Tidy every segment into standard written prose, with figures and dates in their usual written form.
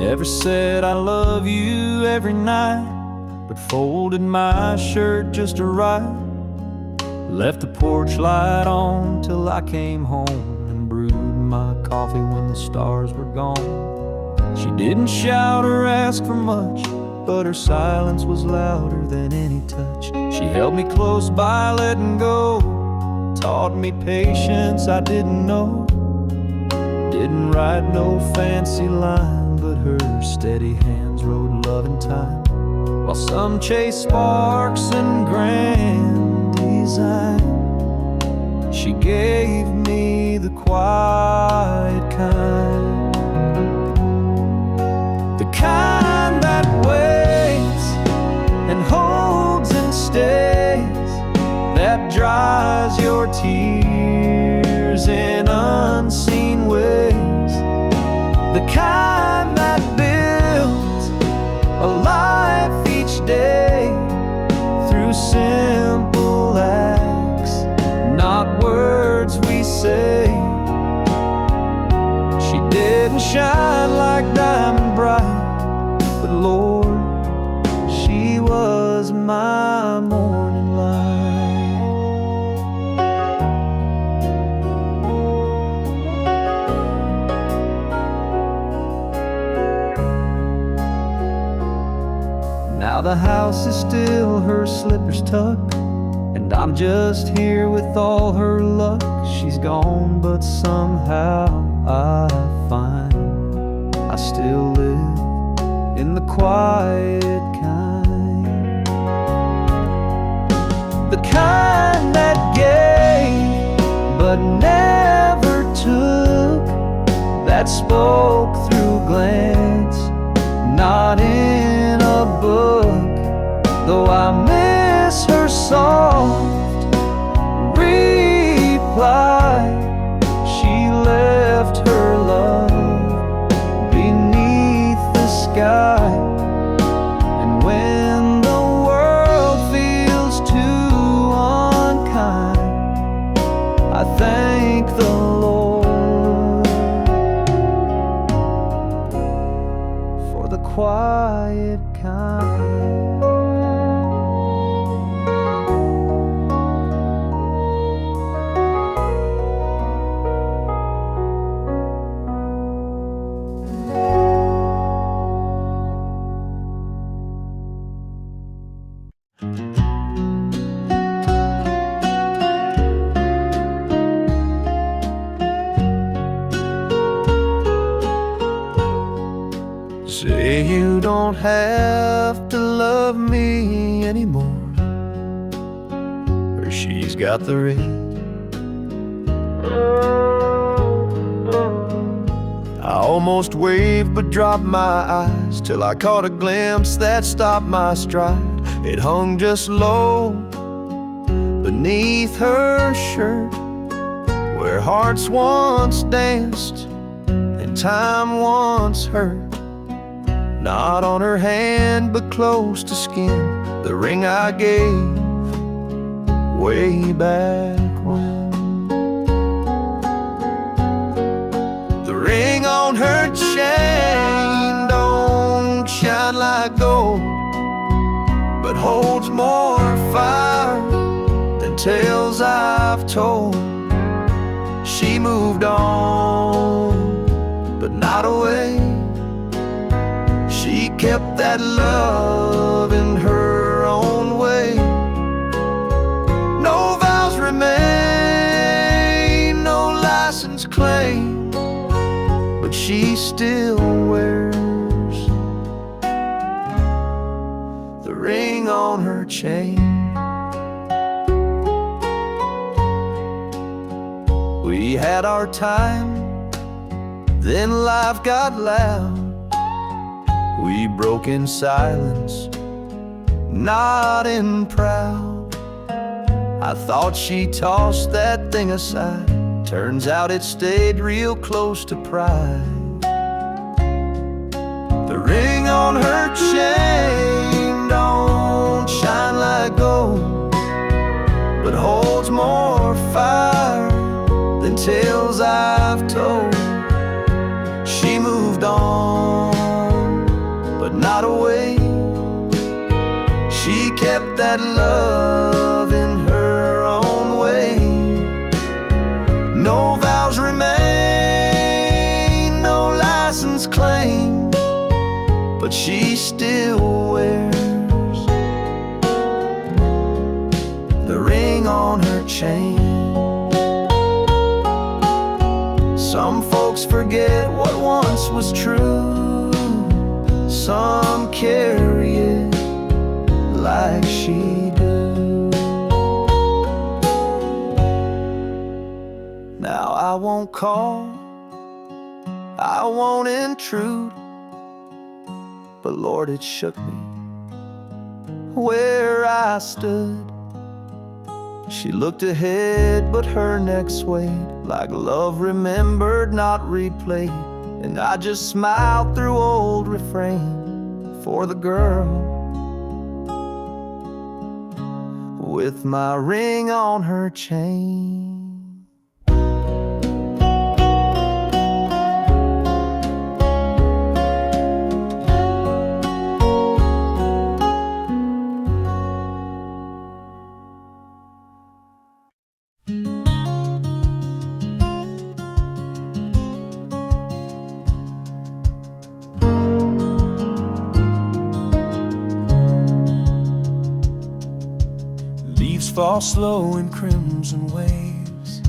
never said I love you every night, but folded my shirt just to right. Left the porch light on till I came home, and brewed my coffee when the stars were gone. She didn't shout or ask for much, but her silence was louder than any touch. She held me close by, letting go, taught me patience I didn't know. Didn't write no fancy line, but her steady hands wrote love in time, while some chased sparks and grand design. She gave me the quiet kind, the kind that waits and holds and stays, that dries your tears in unseen ways, the kind that builds a life each day through simple acts, not words we say. She didn't shine like diamond bright, but Lord, she was my morning light. Now the house is still, her slippers tucked, and I'm just here with all her luck. She's gone, but somehow I find I still live in the quiet kind, the kind that gave but never took, that spoke through glance, not in a book. Though I miss her soft reply, she left her love beneath the sky. And when the world feels too unkind, I thank the Lord for the quiet kind. Say you don't have to love me anymore, or she's got the ring. I almost waved but dropped my eyes, till I caught a glimpse that stopped my stride. It hung just low beneath her shirt, where hearts once danced and time once hurt. Not on her hand, but close to skin, the ring I gave way back when. The ring on her chain don't shine like gold, but holds more fire than tales I've told. She moved on, but not away. She kept that love in her own way. No vows remain, no license claim, but she still wears the ring on her chain. We had our time, then life got loud. We broke in silence, not in proud. I thought she tossed that thing aside, turns out it stayed real close to pride. The ring on her chain don't shine like gold, but holds more fire than tales I've told. She moved on, way. She kept that love in her own way. No vows remain, no license claim, but she still wears the ring on her chain. Some folks forget what once was true, some carry it like she do. Now I won't call, I won't intrude, but Lord, it shook me where I stood. She looked ahead, but her neck swayed like love remembered, not replayed. And I just smiled through old refrain for the girl with my ring on her chain. Fall slow in crimson waves.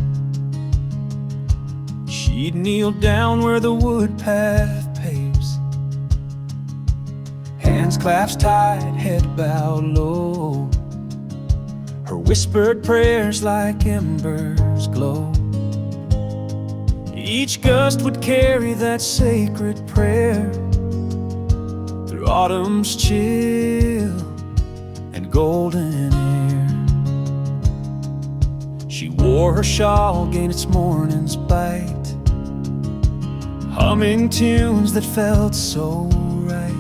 She'd kneel down where the wood path paves, hands clasped tight, head bowed low. Her whispered prayers like embers glow. Each gust would carry that sacred prayer through autumn's chill and golden air. She wore her shawl, gained its morning's bite, humming tunes that felt so right.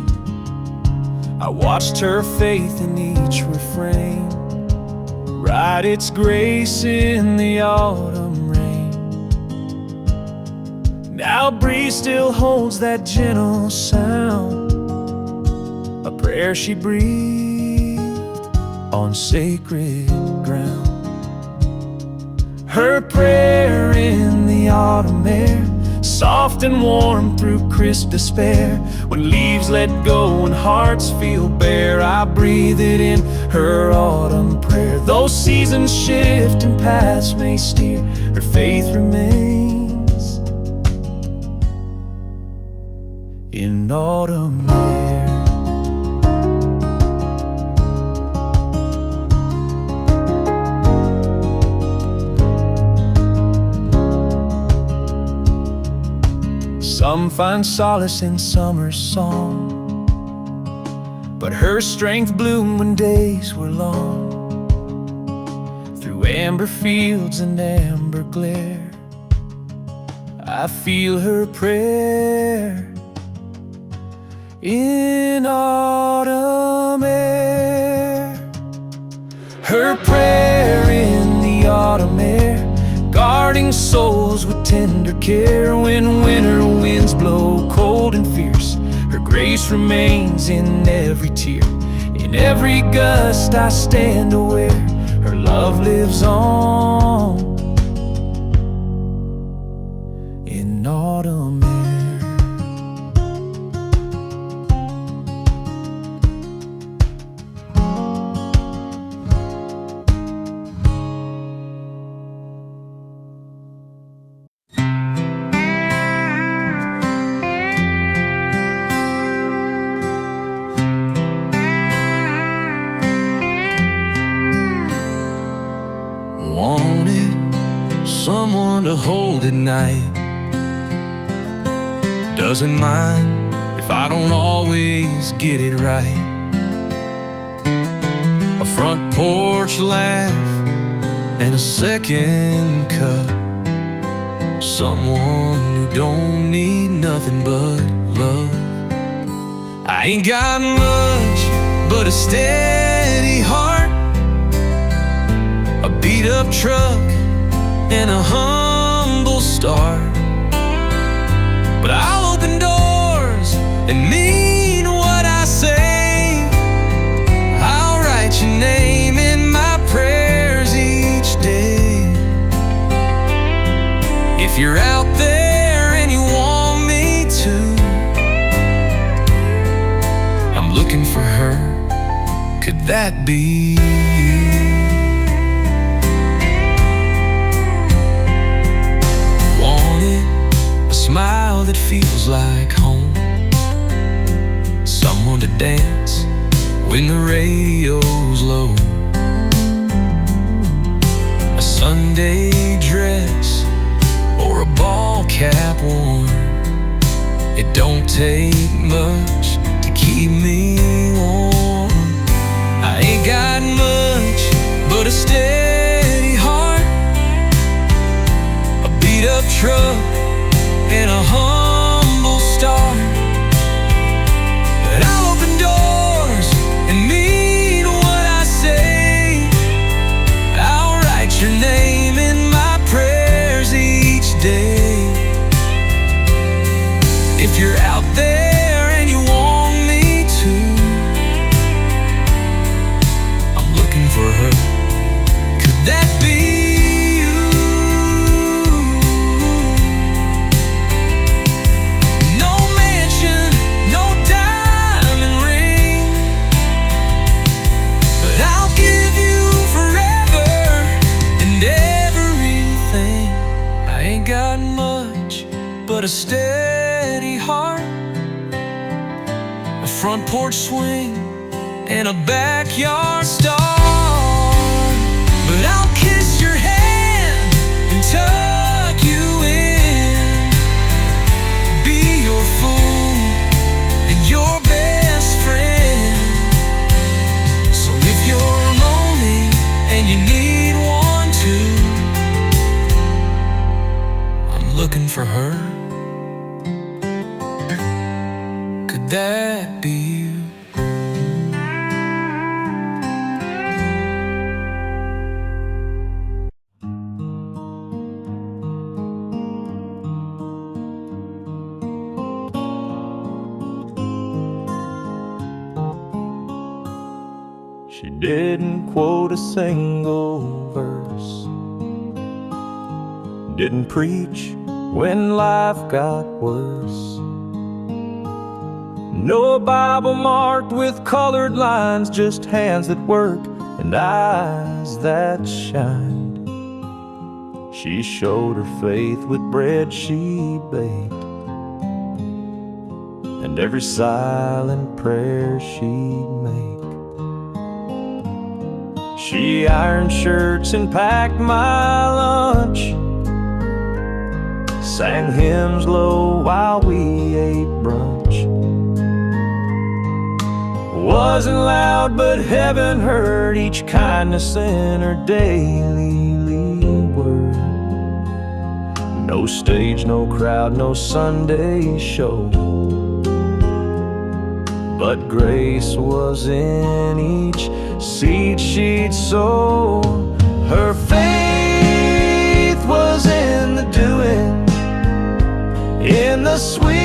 I watched her faith in each refrain write its grace in the autumn rain. Now a breeze still holds that gentle sound, a prayer she breathed on sacred ground. Her prayer in the autumn air, soft and warm through crisp despair. When leaves let go and hearts feel bare, I breathe it in, her autumn prayer. Though seasons shift and paths may steer, her faith remains in autumn air. Some find solace in summer's song, but her strength bloomed when days were long. Through amber fields and amber glare, I feel her prayer in autumn air. Her prayer in the autumn air, guarding souls with tender care. When winter winds blow cold and fierce, her grace remains in every tear. In every gust I stand aware, her love lives on in autumn air. Someone to hold at night, doesn't mind if I don't always get it right. A front porch laugh and a second cup, someone who don't need nothing but love. I ain't got much but a steady heart, a beat up truck and a humble start. But I'll open doors and mean what I say. her. Could that be you? Wanted a smile that feels like home, someone to dance when the radio's low, a Sunday dress or a ball cap worn. It don't take much to keep me warm. I ain't got much but a steady heart, a beat-up truck and a humble start. But I'll open doors and mean what I say. I'll write your name in my prayers each day. If you're out there and you want me to, I'm looking for her. Could that be you? No mansion, no diamond ring, but I'll give you forever and everything. I ain't got much but a steady heart, a front porch swing and a backyard star. But I'll kiss your hand and tuck you in, be your fool and your best friend. So if you're lonely and you need one too, I'm looking for her. Could that be you? She didn't quote a single verse, didn't preach when life got worse. No Bible marked with colored lines, just hands that work and eyes that shined. She showed her faith with bread she baked and every silent prayer she'd make. She ironed shirts and packed my lunch, sang hymns low while we ate brunch. Wasn't loud, but heaven heard each kindness in her daily word. No stage, no crowd, no Sunday show, but grace was in each seed she'd sow. Her faith was in the doing, in the sweeping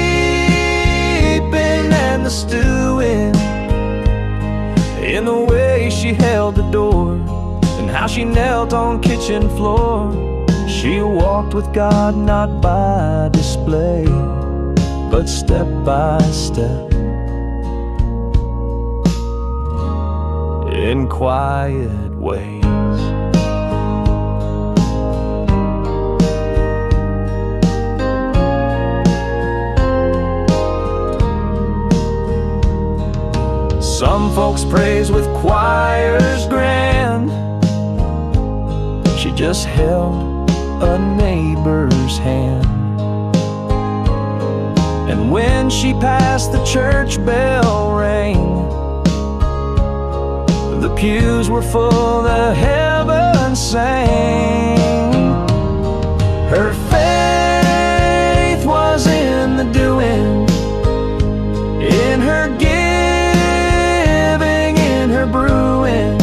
and the stewing, in the way she held the door and how she knelt on kitchen floor. She walked with God not by display, but step by step, in quiet ways. Some folks praise with choirs grand. She just held a neighbor's hand, and when she passed the church bell rang, the pews were full, the heavens sang. Her faith was in the doing, in her giving, in her brewing,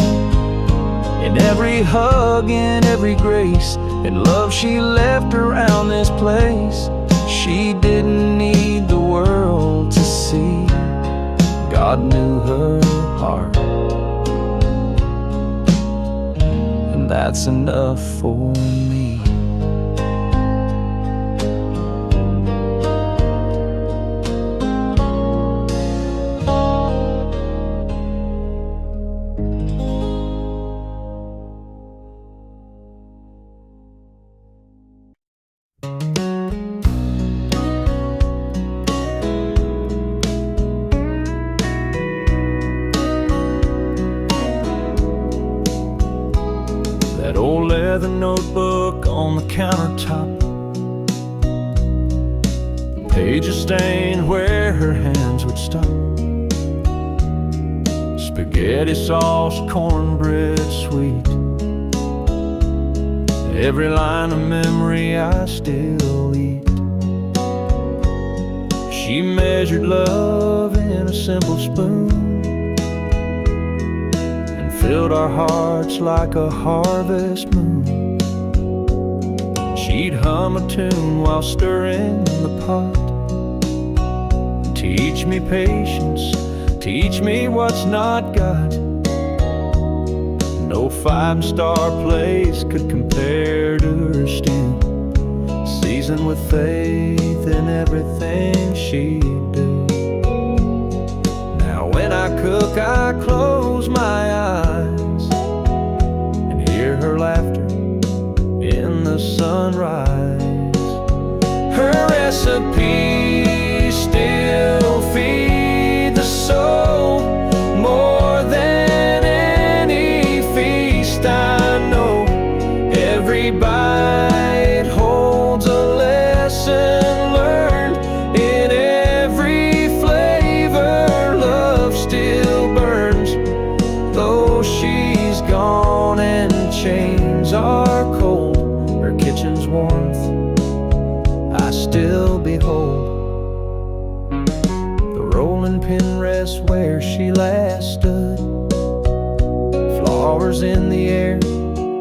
in every hug, in every grace and love she left around this place. She didn't need the world to see, God knew her heart, and that's enough for me. leather notebook on the countertop. Pages stained where her hands would stop. Spaghetti sauce, cornbread sweet. Every line of memory I still eat. She measured love in a simple spoon and filled our hearts like a harvest moon. She'd hum a tune while stirring the pot. Teach me patience, teach me what's not got. No five-star place could compare to her stew, seasoned with faith in everything she'd do. Now when I cook, I close my eyes and hear her laughter in the sunrise. Her recipes still feed the soul more than any feast I know. Every bite holds a lesson learned. In every flavor, love still burns. Though she's gone and chains are cold, her kitchen's warmth I still behold. The rolling pin rests where she last stood, flowers in the air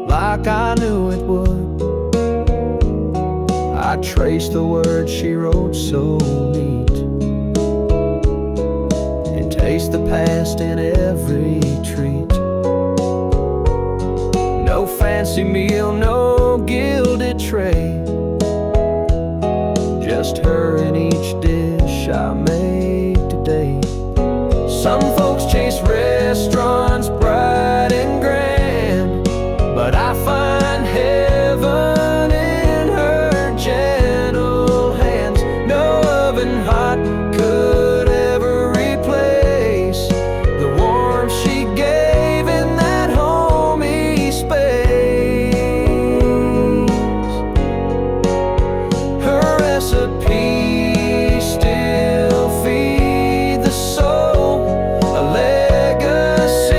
like I knew it would. I traced the words she wrote so neat and taste the past in every treat. No fancy meal, no gilded tray, just her in each dish I made today. Some folks chase restaurants bright and grand, but I find heaven in her gentle hands. No oven hot could ever replace the warmth she gave in that homey space. Her recipe still feed the soul, a legacy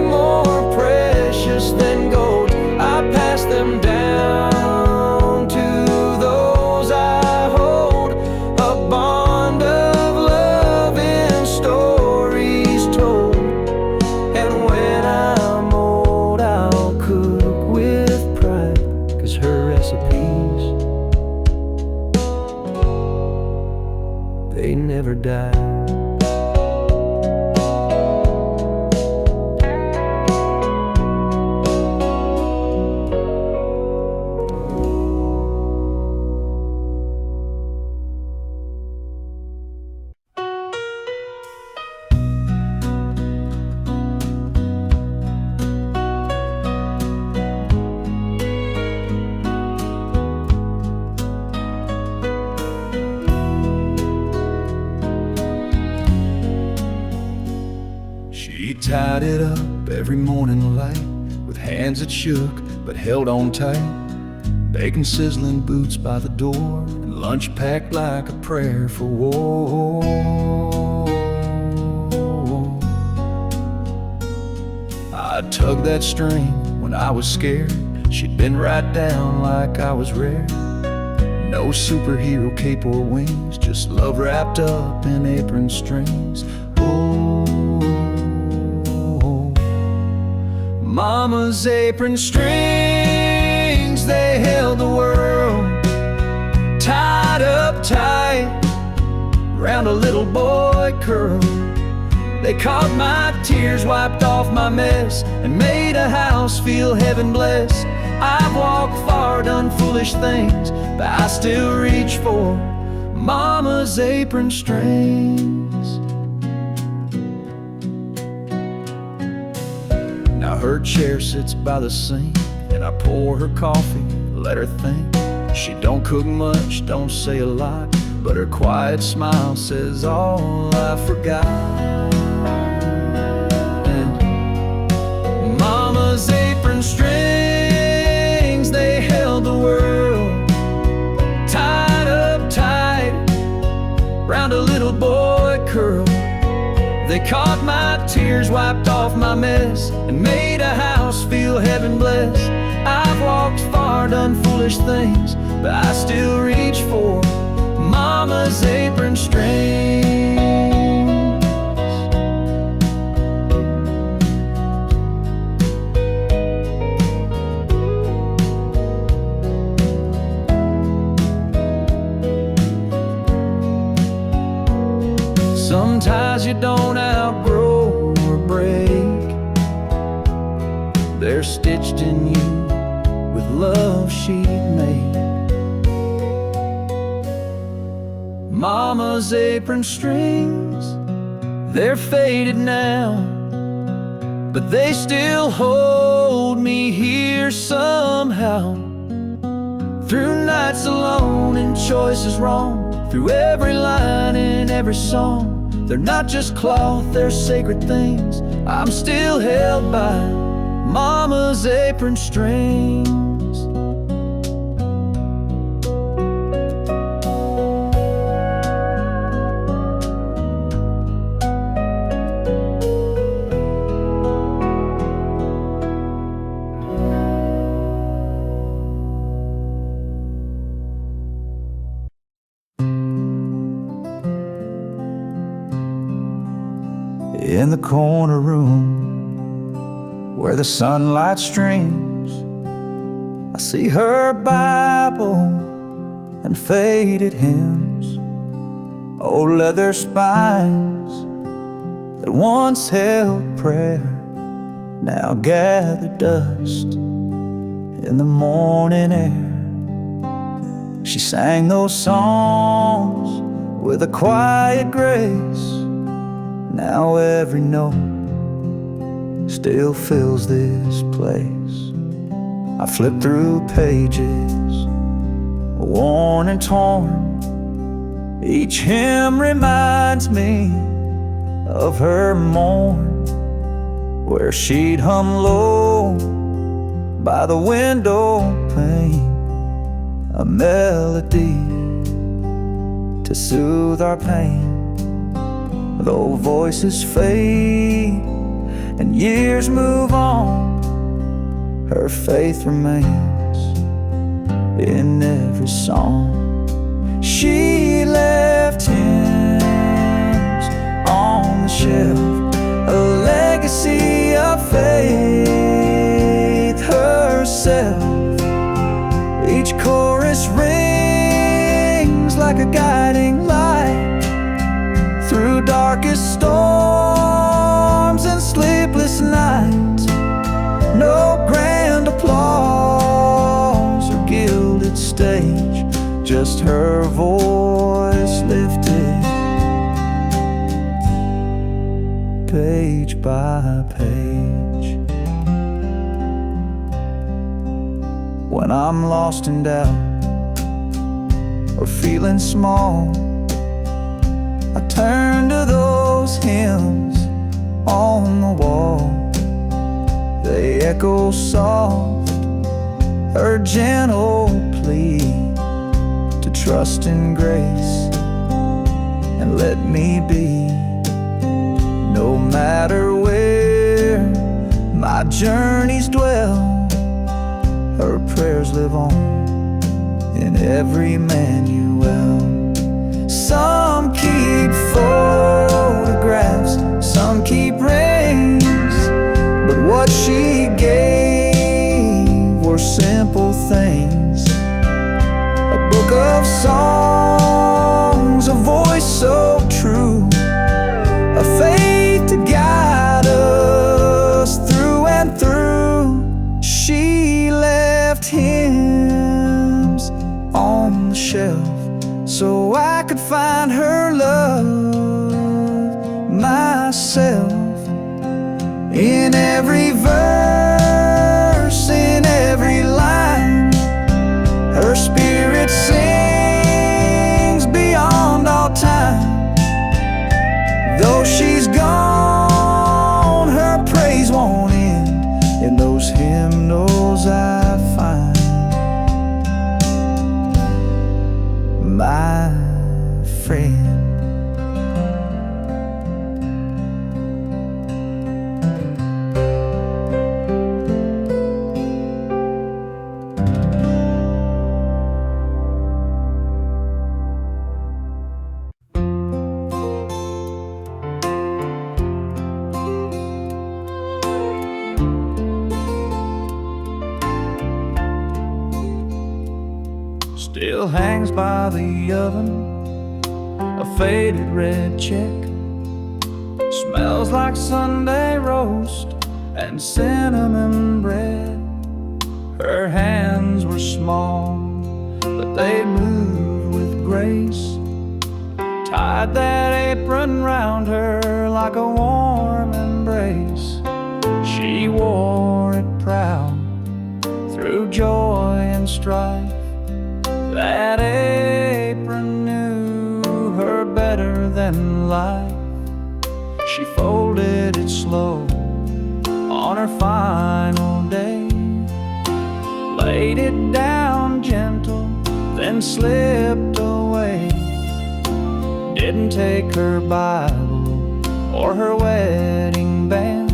more precious than gold. I pass them down to those I hold, a bond of love in stories told. And when I'm old, I'll cook with pride, 'cause her recipes, they never die. She tied it up every morning light with hands that shook but held on tight. Bacon sizzling, boots by the door, and lunch packed like a prayer for war. I tugged that string when I was scared. She'd been right down like I was rare. No superhero cape or wings, just love wrapped up in apron strings. Mama's apron strings, they held the world tied up tight round a little boy curl. They caught my tears, wiped off my mess, and made a house feel heaven blessed. I've walked far, done foolish things, but I still reach for Mama's apron strings. Now her chair sits by the sink, and I pour her coffee, let her think. She don't cook much, don't say a lot, but her quiet smile says all I forgot. And Mama's apron strings, They caught my tears, wiped off my mess, and made a house feel heaven blessed. I've walked far, done foolish things, but I still reach for Mama's apron strings. Sometimes you don't outgrow or break. They're stitched in you with love she'd made. Mama's apron strings, they're faded now, but they still hold me here somehow. Through nights alone and choices wrong, through every line in every song. They're not just cloth, they're sacred things. I'm still held by Mama's apron strings. In the corner room where the sunlight streams, I see her Bible and faded hymns, old leather spines that once held prayer, now gather dust in the morning air. She sang those songs with a quiet grace. Now every note still fills this place. I flip through pages, worn and torn. Each hymn reminds me of her morn, where she'd hum low by the window pane, a melody to soothe our pain. Though voices fade and years move on, her faith remains in every song. She left hymns on the shelf, a legacy of faith herself. Each chorus rings like a guiding light through darkest storms and sleepless nights. No grand applause or gilded stage, just her voice lifted page by page. When I'm lost in doubt or feeling small, I turn to those hymns on the wall. They echo soft, her gentle plea to trust in grace and let me be. No matter where my journeys dwell, her prayers live on in every manual. Some keep photographs, some keep rings, but what she gave were simple things. A book of songs, a voice so true, a faith to guide us through and through. She left hymns on the shelf so I could find her love myself. In every verse, in every line, her spirit sings beyond all time. Though she's gone, her praise won't end. In those hymnals I find my friend. still hangs by the oven, a faded red check. Smells like Sunday roast and cinnamon bread. Her hands were small, but they moved with grace. Tied that apron round her like a warm embrace. She wore it proud through joy and strife. That apron knew her better than life. She folded it slow on her final day, laid it down gentle, then slipped away. Didn't take her Bible or her wedding band,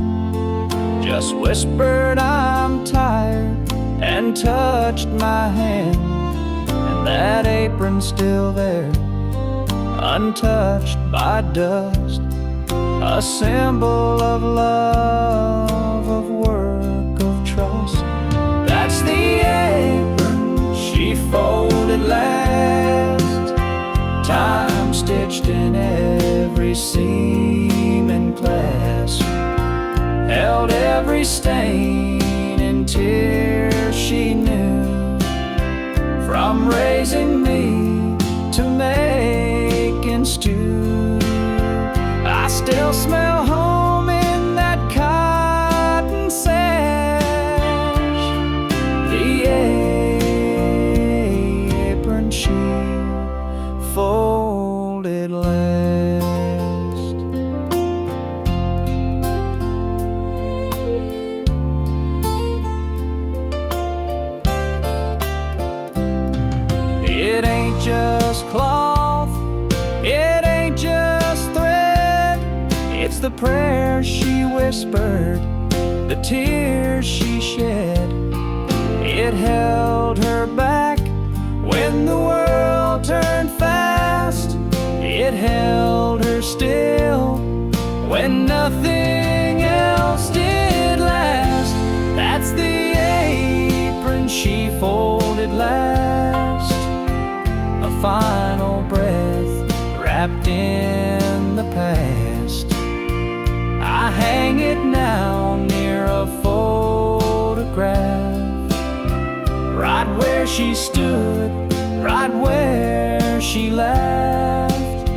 just whispered, "I'm tired," and touched my hand. And that apron's still there, untouched by dust, a symbol of love, of work, of trust. That's the apron she folded last, time stitched in every seam and clasp, held every stain and tear she knew, from raising me to making stew. I still smell home in that cotton sash, the apron she folded last. It ain't just cloth, it ain't just thread, it's the prayers she whispered, the tears she shed. It held her back when the world turned fast. It held her still when nothing else did last. That's the apron she folded last, a final breath wrapped in the past. I hang it now near a photograph, right where she stood, right where she laughed.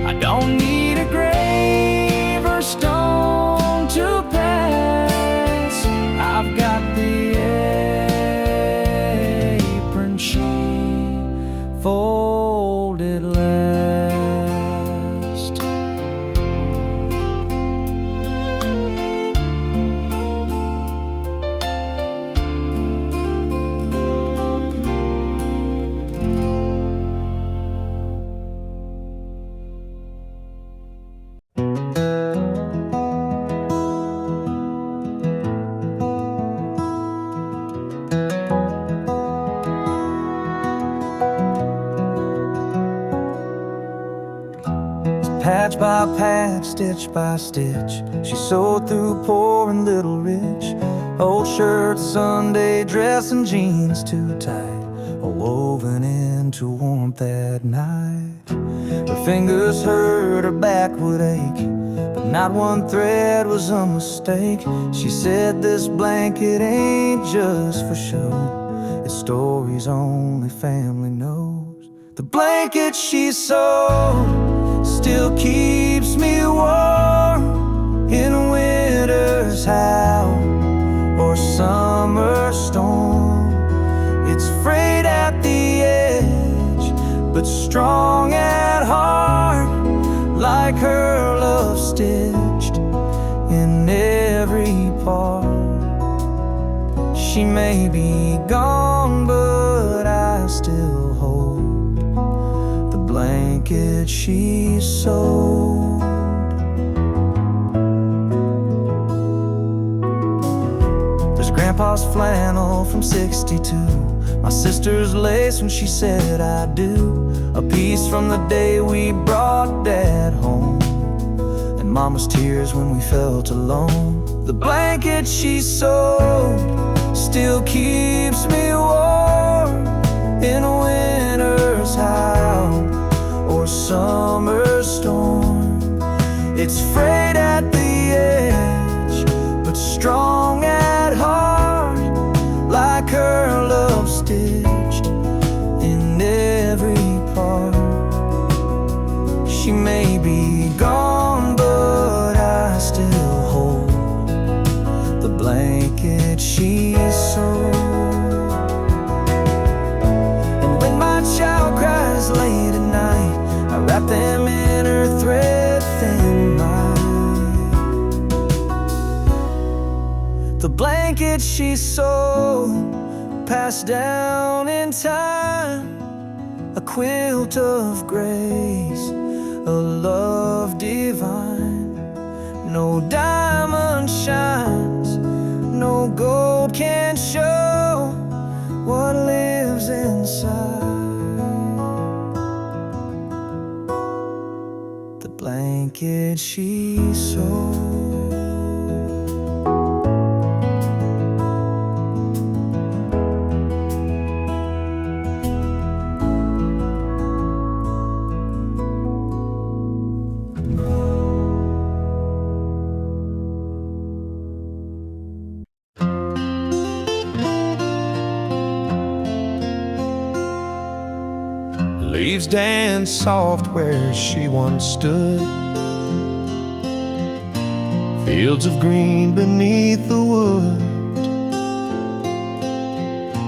I don't need a grave or stone to pass, I've got the apron she folded last. Patch by patch, stitch by stitch, she sewed through poor and little rich. Old shirts, Sunday dress, and jeans too tight, all woven into warmth that night. Her fingers hurt, her back would ache, but not one thread was a mistake. She said, "This blanket ain't just for show, it's stories only family knows." The blanket she sewed still keeps me warm in winter's howl or summer storm. It's frayed at the edge, but strong at heart, like her love stitched in every part. She may be gone, but I still hold the blanket she sewed. There's Grandpa's flannel from '62, my sister's lace when she said I do, a piece from the day we brought Dad home, and Mama's tears when we felt alone. The blanket she sewed still keeps me warm in winter house out or summer storm. It's frayed at the edge, but strong at heart, like her love stitched in every part. She may be gone, but I still hold the blanket she sewed. And when my child cries late at night, I wrap them in her thread-thin light. The blanket she sewed, passed down in time, a quilt of grace, a love divine. No diamond shines, no gold can show what lives inside the blanket she sewed. Leaves dance soft where she once stood, fields of green beneath the wood.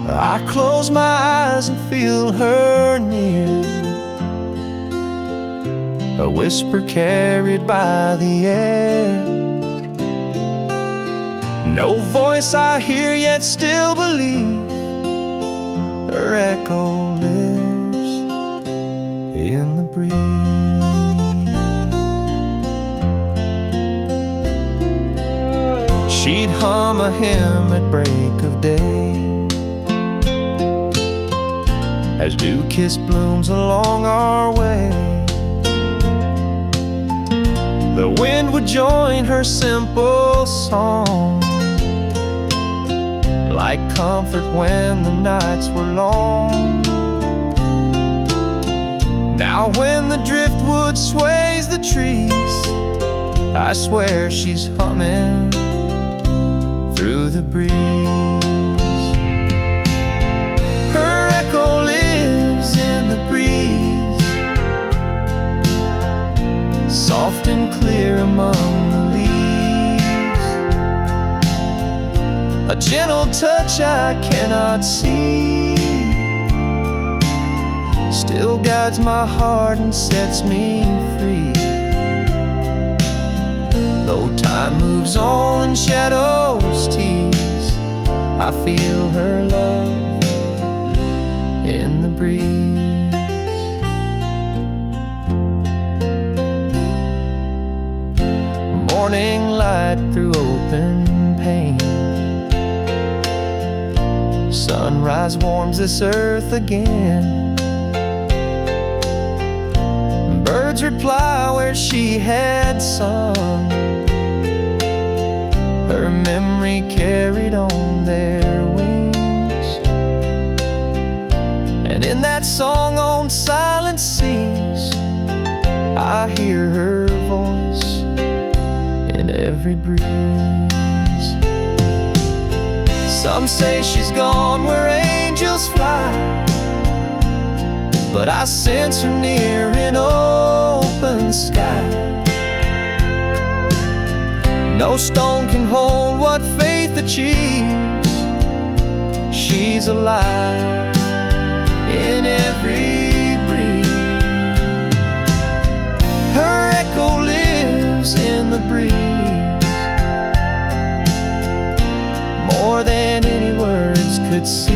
I close my eyes and feel her near, a whisper carried by the air. No voice I hear, yet still believe her echo lives in the breeze. She'd hum a hymn at break of day, as dew-kissed blooms along our way. The wind would join her simple song, like comfort when the nights were long. Now when the driftwood sways the trees, I swear she's humming through the breeze. Her echo lives in the breeze, soft and clear among the leaves. A gentle touch I cannot see still guides my heart and sets me free. Though time moves on and shadows tease, I feel her love in the breeze. Morning light through open pane, sunrise warms this earth again. Birds reply where she had sung, her memory carried on their wings. And in that song on silent seas, I hear her voice in every breeze. Some say she's gone where angels fly, but I sense her near in open sky. No stone can hold what faith achieves. She's alive in every breeze. Her echo lives in the breeze, more than any words could seize.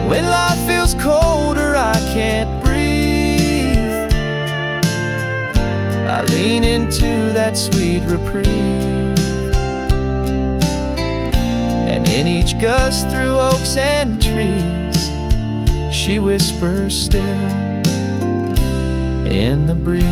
When life feels colder, I can't breathe, I lean into that sweet reprieve. And in each gust through oaks and trees, she whispers still in the breeze.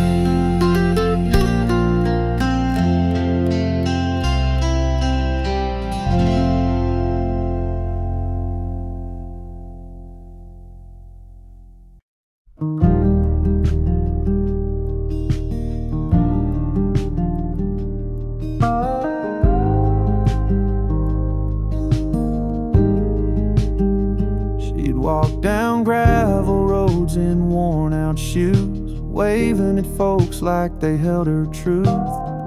walked down gravel roads in worn-out shoes, waving at folks like they held her truth.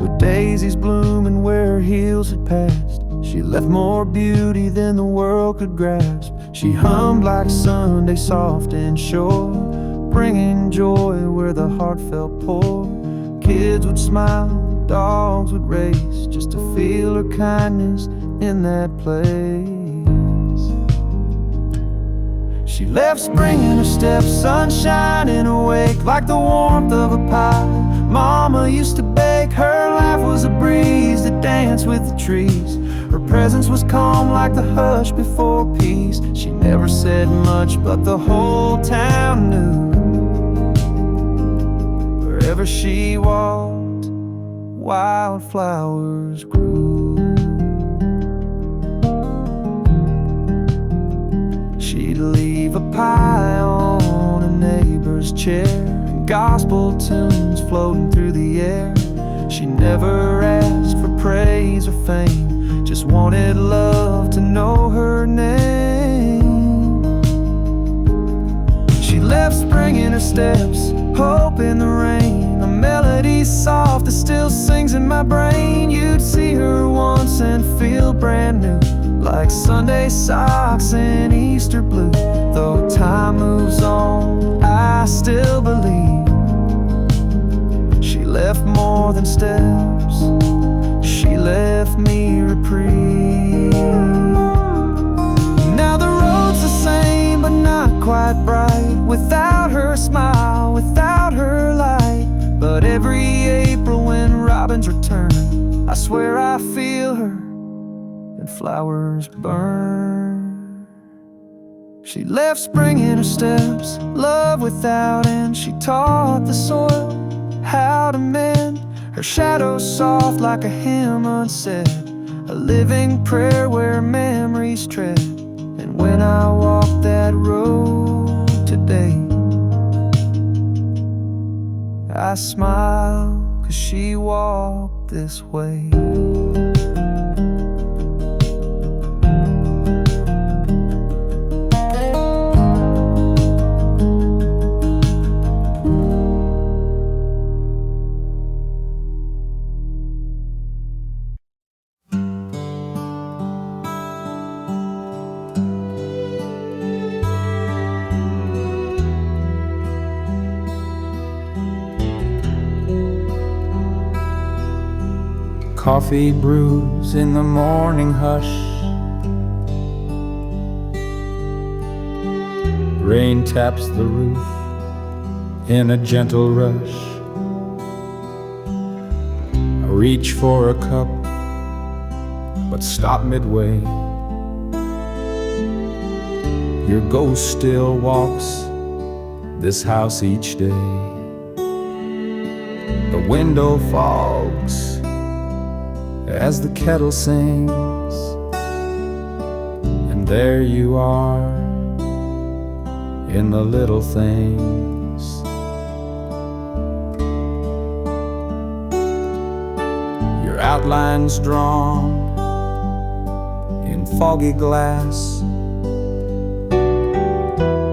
With daisies blooming where her heels had passed, she left more beauty than the world could grasp. She hummed like Sunday soft and sure, bringing joy where the heart felt poor. Kids would smile, dogs would race, just to feel her kindness in that place. She left spring in her step, sunshine in her wake, like the warmth of a pie Mama used to bake. Her life was a breeze that danced with the trees. Her presence was calm like the hush before peace. She never said much, but the whole town knew. Wherever she walked, wildflowers grew. She'd leave a pie on a neighbor's chair, and gospel tunes floating through the air. She never asked for praise or fame, just wanted love to know her name. She left spring in her steps, hope in the rain, a melody soft that still sings in my brain. You'd see her once and feel brand new, like Sunday socks and Easter blue. Though time moves on, I still believe she left more than steps, she left me reprieve. Now the road's the same, but not quite bright, without her smile, without her light. But every April when robins return, I swear I feel her and flowers burn. She left spring in her steps, love without end. She taught the soil how to mend, her shadow soft like a hymn unsaid, a living prayer where memories tread. And when I walk that road today, I smile 'cause she walked this way. Coffee brews in the morning hush, rain taps the roof in a gentle rush. I reach for a cup, but stop midway. Your ghost still walks this house each day. The window fogs as the kettle sings, and there you are in the little things. Your outlines drawn in foggy glass,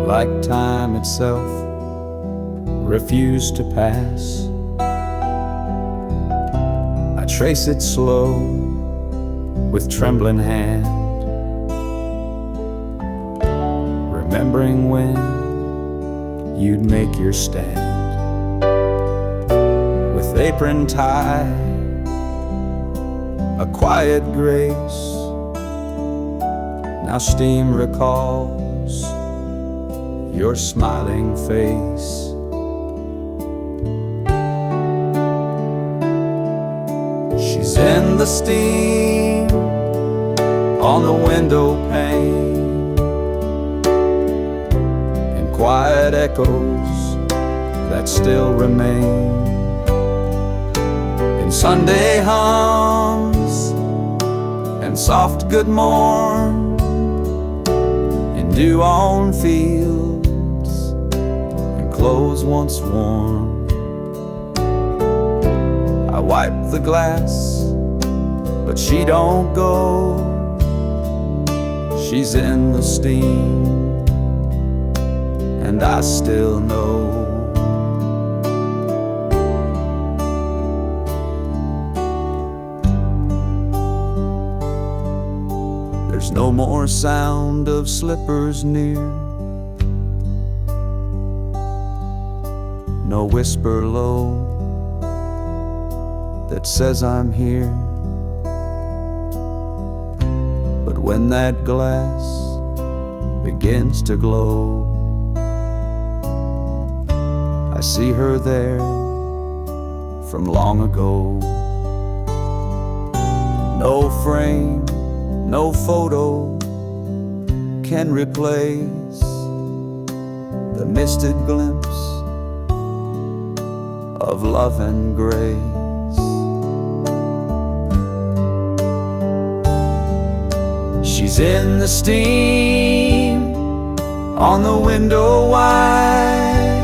like time itself refused to pass. I trace it slow with trembling hand, remembering when you'd make your stand. With apron tied, a quiet grace, now steam recalls your smiling face. She's in the steam on the window pane, in quiet echoes that still remain, in Sunday hums and soft good morn, in dew on fields and clothes once worn. I wipe the glass, but she don't go. She's in the steam and I still know. There's no more sound of slippers near, no whisper low that says I'm here. But when that glass begins to glow, I see her there from long ago. No frame, no photo can replace the misted glimpse of love and grace. She's in the steam on the window wide.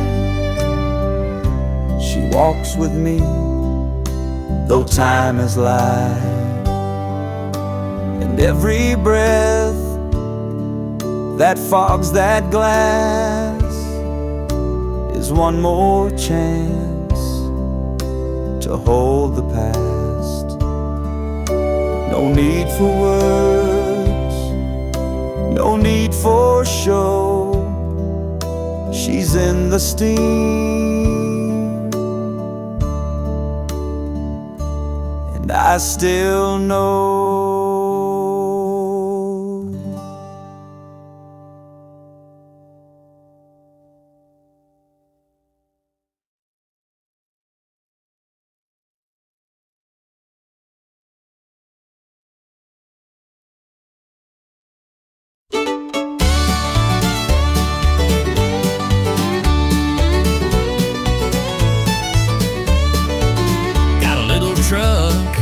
She walks with me though time is light, and every breath that fogs that glass is one more chance to hold the past. No need for words, no need for show. She's in the steam, and I still know. Truck,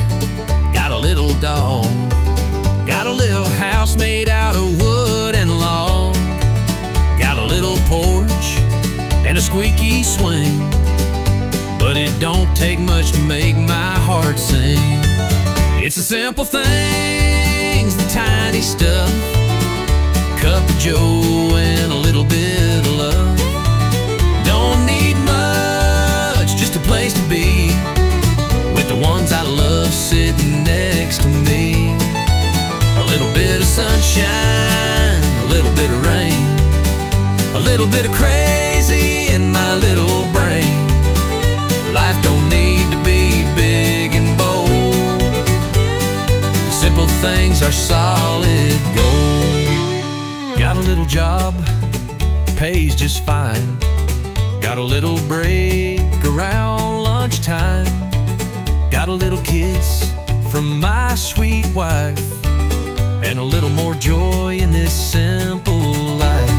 got a little dog, got a little house made out of wood and log, got a little porch and a squeaky swing, but it don't take much to make my heart sing. It's the simple things, the tiny stuff, a cup of joe and a little bit of love. Don't need much, just a place to be with the ones I love sitting next to me. A little bit of sunshine, a little bit of rain, a little bit of crazy in my little brain. Life don't need to be big and bold. The simple things are solid gold. Got a little job, pays just fine. Got a little break around lunchtime. Got a little kiss from my sweet wife, and a little more joy in this simple life.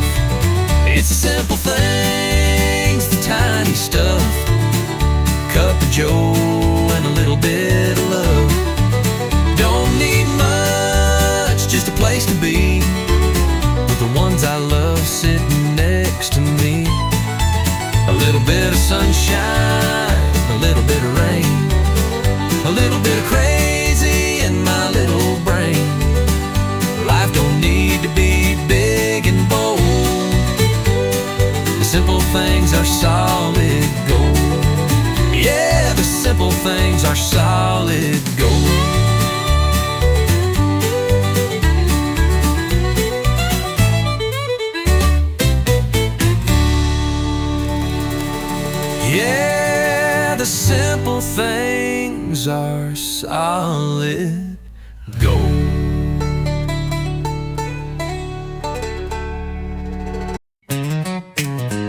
It's the simple things, the tiny stuff, cup of joe and a little bit of love. Don't need much, just a place to be with the ones I love sitting next to me. A little bit of sunshine, a little bit of rain, a little bit of crazy in my little brain. Life don't need to be big and bold. The simple things are solid gold. Yeah, the simple things are solid gold. Yeah, the simple things are solid gold.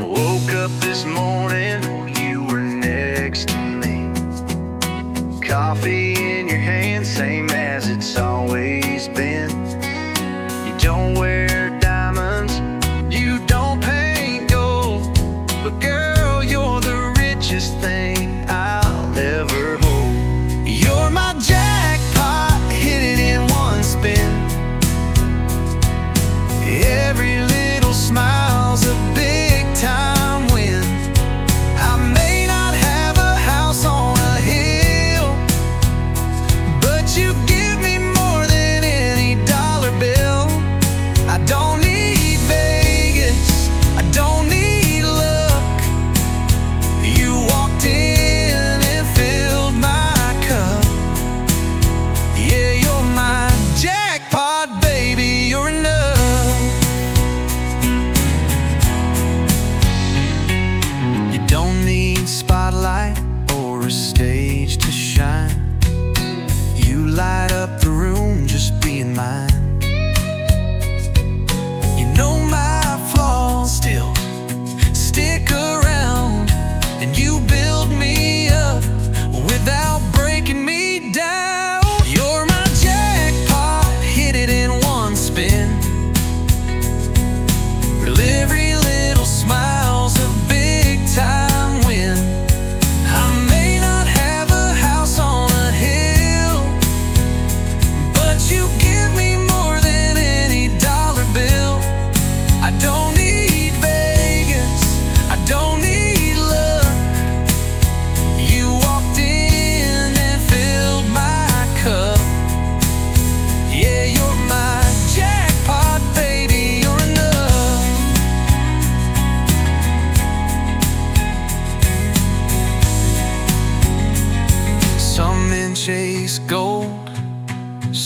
Woke up this morning, you were next to me. Coffee in your hand, same as it's always been. You don't wear diamonds, you don't paint gold, but girl, you're the richest thing I'll ever hold. You're my jackpot, hit it in one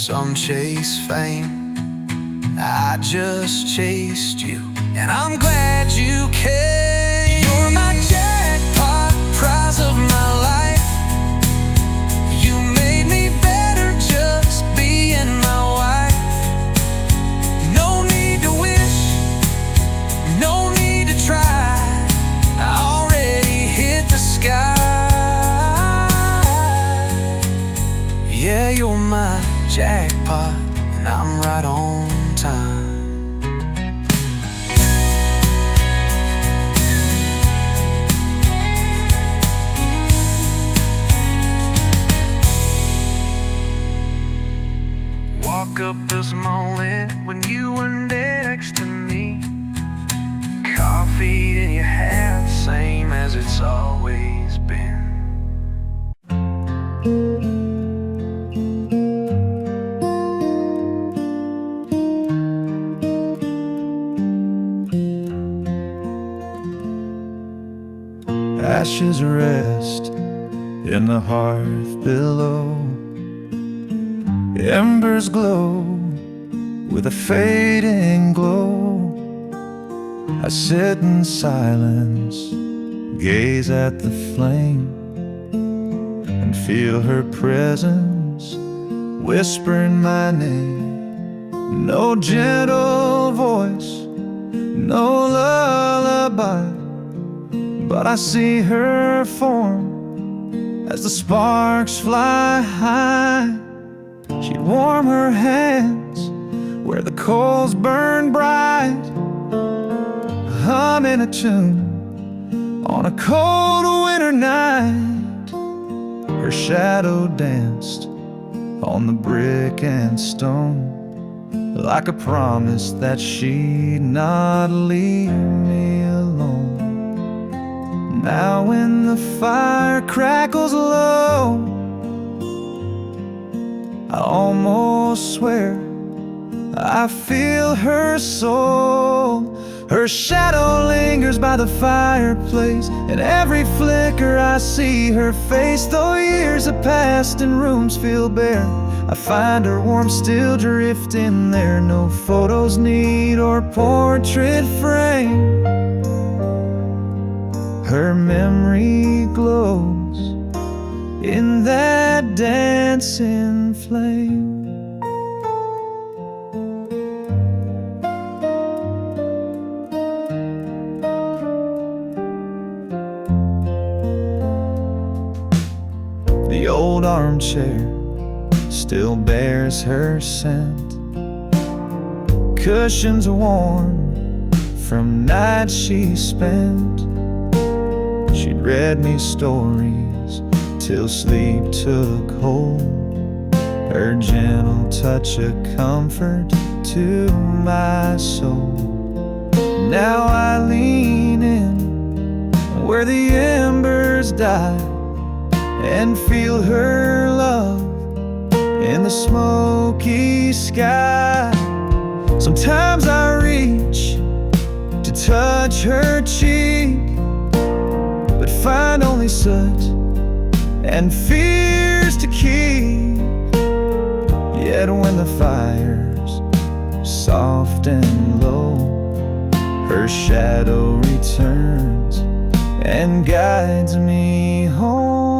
Some chase fame, I just chased you, and I'm glad you came. You're my jackpot, prize of my life. You made me better just being my wife. No need to wish, no need to try, I already hit the sky. Yeah, you're my jackpot, and I'm right on time. Woke up this morning when you were next to me. Coffee in your hand, same as it's always been. Ashes rest in the hearth below. Embers glow with a fading glow. I sit in silence, gaze at the flame, and feel her presence whispering my name. No gentle voice, no lullaby, but I see her form as the sparks fly high. She'd warm her hands where the coals burn bright, humming a tune on a cold winter night. Her shadow danced on the brick and stone, like a promise that she'd not leave me alone. Now when the fire crackles low, I almost swear I feel her soul. Her shadow lingers by the fireplace, and every flicker I see her face. Though years have passed and rooms feel bare, I find her warmth still drifting there. No photos need or portrait frame, her memory glows in that dancing flame. The old armchair still bears her scent, cushions warm from nights she spent. She'd read me stories till sleep took hold, her gentle touch a comfort to my soul. Now I lean in where the embers die and feel her love in the smoky sky. Sometimes I reach to touch her cheek, but find only soot and fears to keep. Yet when the fire's soft and low, her shadow returns and guides me home.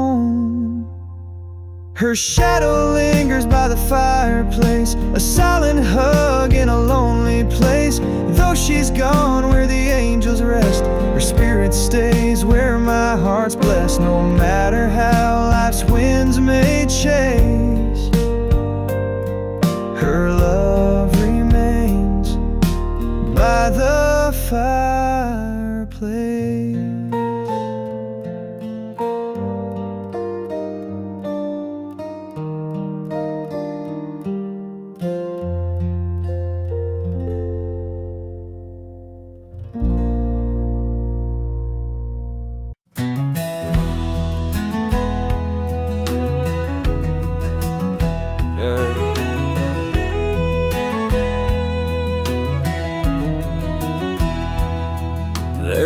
Her shadow lingers by the fireplace, a silent hug in a lonely place. Though she's gone where the angels rest, her spirit stays where my heart's blessed. No matter how life's winds may chase, her love remains by the fireplace.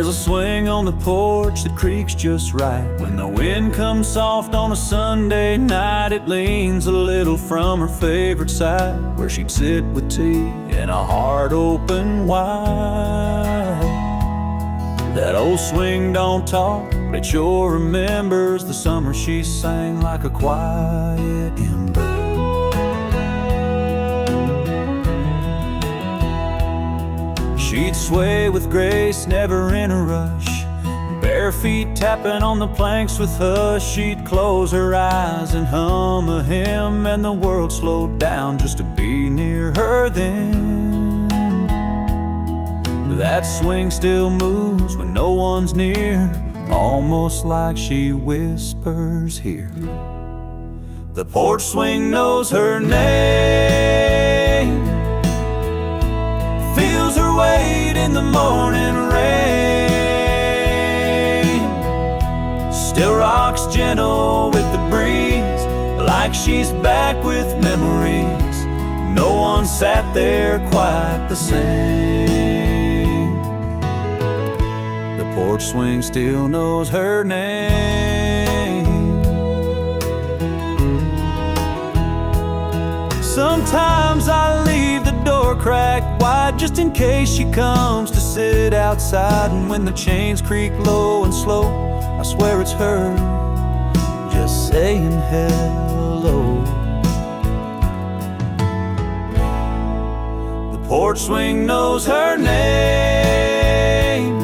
There's a swing on the porch that creaks just right. When the wind comes soft on a Sunday night, it leans a little from her favorite side, where she'd sit with tea and a heart open wide. That old swing don't talk, but it sure remembers the summer she sang like a quiet ember. She'd sway with grace, never in a rush. Bare feet tapping on the planks with us. She'd close her eyes and hum a hymn, and the world slowed down just to be near her then. That swing still moves when no one's near, almost like she whispers here. The porch swing knows her name, feels her weight in the morning rain, still rocks gentle with the breeze, like she's back with memories. No one sat there quite the same. The porch swing still knows her name. Sometimes I leave the door cracked wide just in case she comes to sit outside. And when the chains creak low and slow, I swear it's her just saying hello. The porch swing knows her name,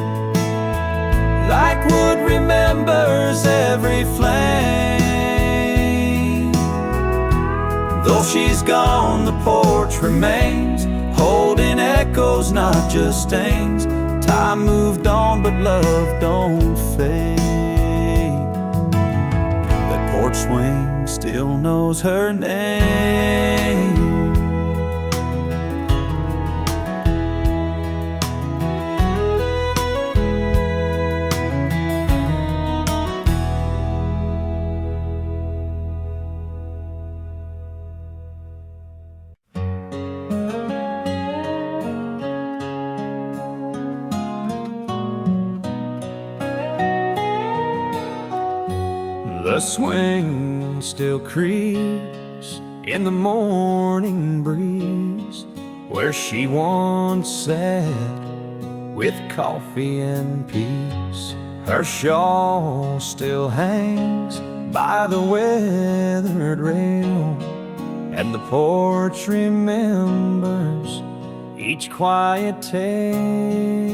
like wood remembers every flame. Though she's gone, the porch remains, holding echoes, not just stains. Time moved on, but love don't fade. That porch swing still knows her name. The swing still creeps in the morning breeze, where she once sat with coffee and peace. Her shawl still hangs by the weathered rail, and the porch remembers each quiet tale.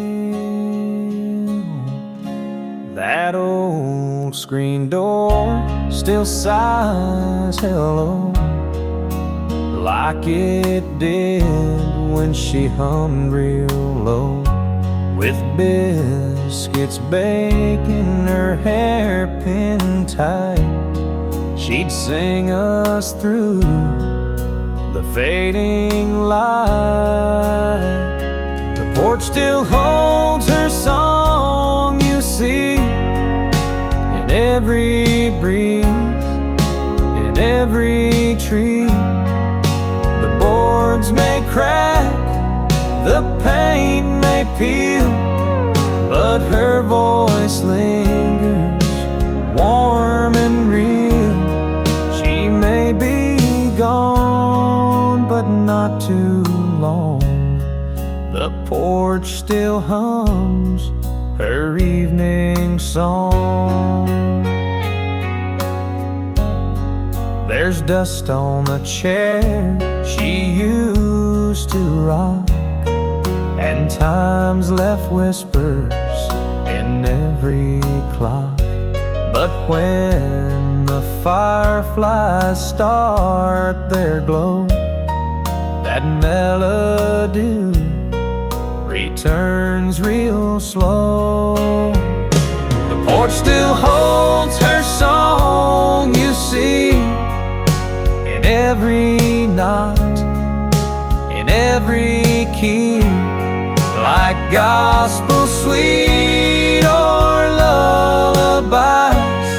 That old screen door still sighs hello, like it did when she hummed real low. With biscuits baking, her hair pinned tight, she'd sing us through the fading light. The porch still holds her song, you see, in every breeze, in every tree. The boards may crack, the paint may peel, but her voice lingers, warm and real. She may be gone, but not too long. The porch still hums her evening song. There's dust on the chair she used to rock, and time's left whispers in every clock. But when the fireflies start their glow, that melody returns real slow. The porch still holds her song, you see, in every knot, in every key, like gospel sweet or lullabies.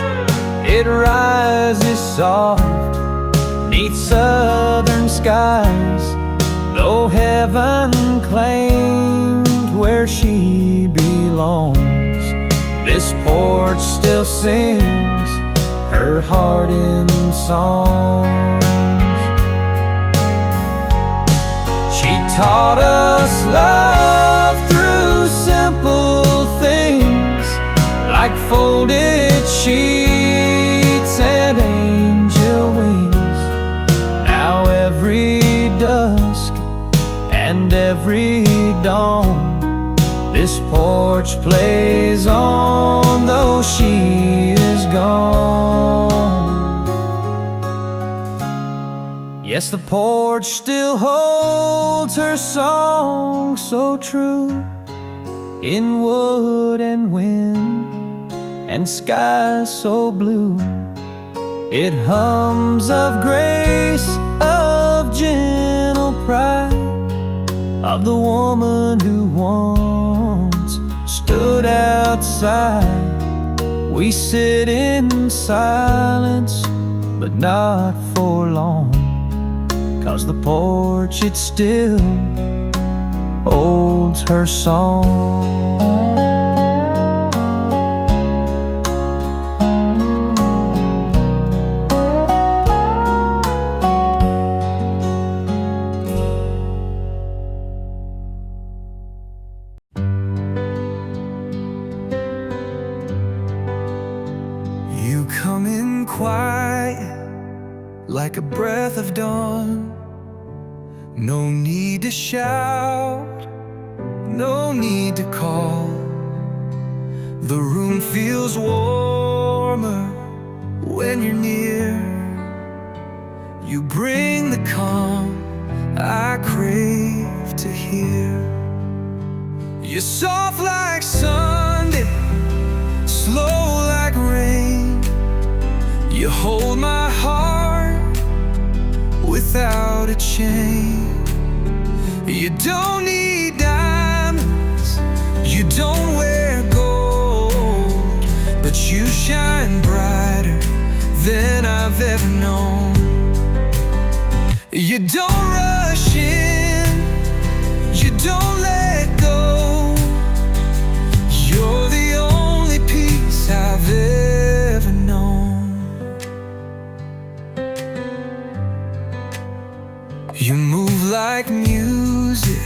It rises soft 'neath southern skies, though heaven claimed where she belonged. This porch still sings her heart in songs. She taught us love through simple things like folded sheets and angel wings. Now every dusk and every dawn, this porch plays on, though she is gone. Yes, the porch still holds her song so true, in wood and wind and sky so blue. It hums of grace, of gentle pride, of the woman who once stood outside. We sit in silence, but not for long, 'cause the porch, it still holds her song. You come in quiet, like a breath of dawn. No need to shout, no need to call. The room feels warmer when you're near. You bring the calm I crave to hear. You're soft like Sunday, slow like rain. You hold my heart without a chain. You don't need diamonds, you don't wear gold, but you shine brighter than I've ever known. You don't rush in, you don't let go. You're the only peace I've ever known. You move like music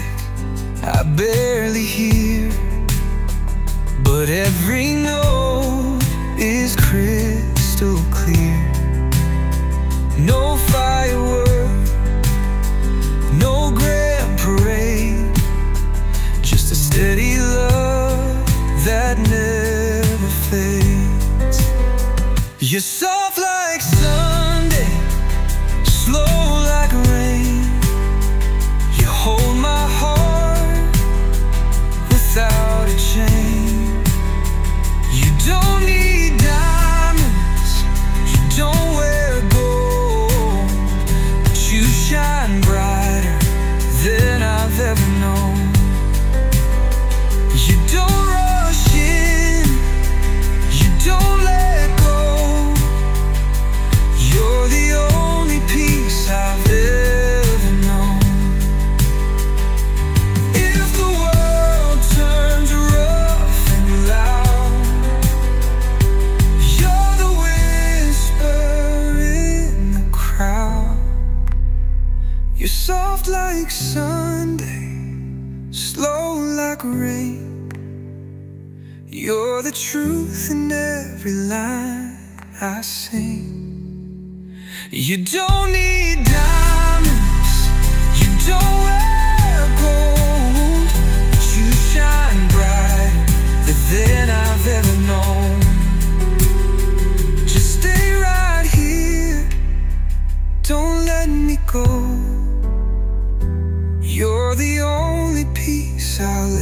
I barely hear, but every note is crystal clear. No firework, no grand parade, just a steady love that never fades. You're soft like Sunday, slow like rain. You hold my heart without a chain. You don't need diamonds, you don't wear gold, but you shine brighter than I've ever known. You don't rush in, you don't let go. You're the only peace I've ever known. If the world turns rough and loud, you're the whisper in the crowd. You're soft like Sunday, slow like rain. You're the truth in every line I sing. You don't need diamonds, you don't wear gold, but you shine brighter than I've ever known. Just stay right here, don't let me go. You're the only peace I'll